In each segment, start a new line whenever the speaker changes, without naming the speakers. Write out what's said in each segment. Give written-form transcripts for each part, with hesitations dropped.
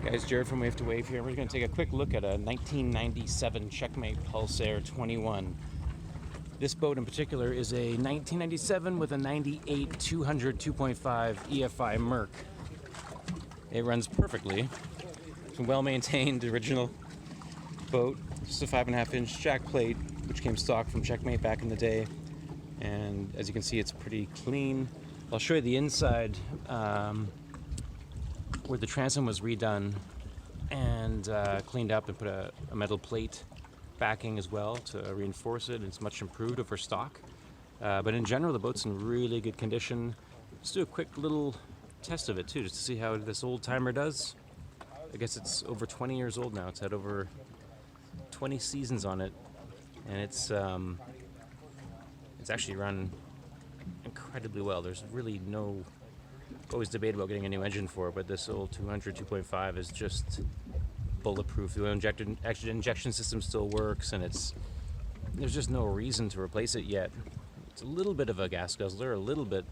Guys, Jared from Wave to Wave here. We're going to take a quick look at a 1997 Checkmate Pulsare 21. This boat in particular is a 1997 with a 98 200 2.5 EFI Merc. It runs perfectly. It's a well-maintained original boat. Just a 5.5-inch jack plate, which came stock from Checkmate back in the day. And as you can see, it's pretty clean. I'll show you the inside where the transom was redone and cleaned up and put a metal plate backing as well to reinforce it. It's much improved over stock. But in general, the boat's in really good condition. Let's do a quick little test of it too, just to see how this old timer does. I guess it's over 20 years old now. It's had over 20 seasons on it, and it's actually run incredibly well. There's really no always debate about getting a new engine for it, but this old 200 2.5 is just bulletproof. The oil injection system still works, and there's just no reason to replace it yet. It's a little bit of a gas guzzler, a little bit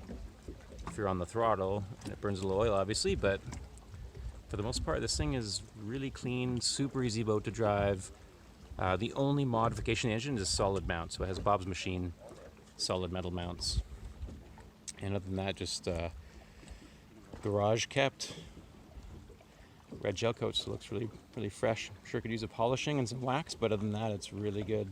if you're on the throttle, and it burns a little oil obviously, but for the most part this thing is really clean, super easy boat to drive. The only modification of the engine is a solid mount, so it has Bob's machine solid metal mounts, and other than that, just garage kept. Red gel coat, so it looks really fresh. I'm sure it could use a polishing and some wax, but other than that, it's really good.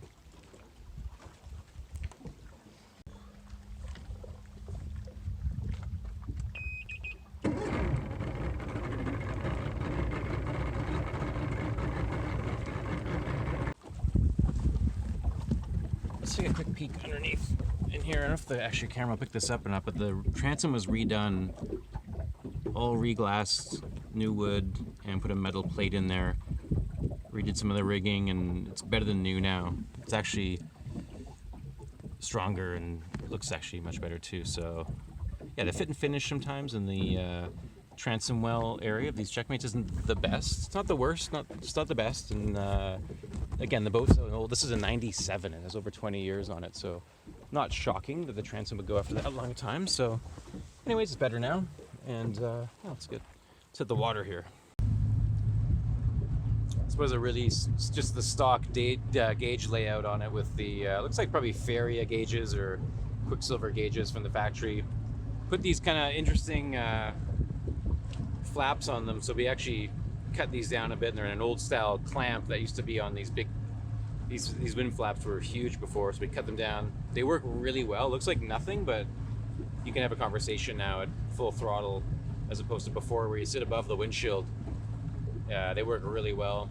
Let's take a quick peek underneath in here. I don't know if the actual camera will pick this up or not, but the transom was redone, all re-glassed, new wood, and put a metal plate in there. Redid some of the rigging, and it's better than new now. It's actually stronger and looks actually much better too. So yeah, the fit and finish sometimes in the transom well area of these Checkmates isn't the best. It's not the worst, it's not the best. And again, the boat's so old. This is a 97. It has over 20 years on it, so not shocking that the transom would go after that long time. So anyways, it's better now, and yeah, it's good. Let's hit the water here. I suppose it's just the stock gauge layout on it with the looks like probably Faria gauges or Quicksilver gauges from the factory. Put these kind of interesting flaps on them, so we actually cut these down a bit, and they're in an old style clamp that used to be on these big, these wind flaps were huge before, so we cut them down. They work really well. Looks like nothing, but you can have a conversation now at full throttle as opposed to before where you sit above the windshield. They work really well.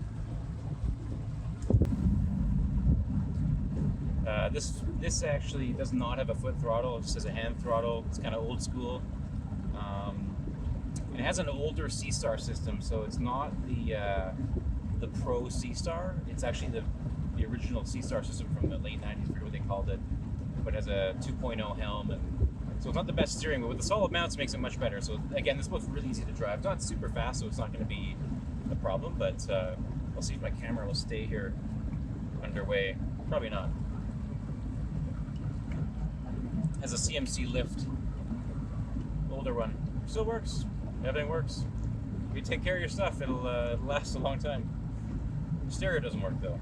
This actually does not have a foot throttle. It just has a hand throttle. It's kind of old school. It has an older C-Star system, so it's not the Pro C-Star. It's actually the original C-Star system from the late 90s, I forget what they called it, but it has a 2.0 helm, and so it's not the best steering, but with the solid mounts it makes it much better. So again, this boat's really easy to drive. It's not super fast, so it's not going to be a problem, but I'll see if my camera will stay here underway. Probably not. Has a CMC lift, older one. Still works. Everything works. If you take care of your stuff, it'll last a long time. Stereo doesn't work though.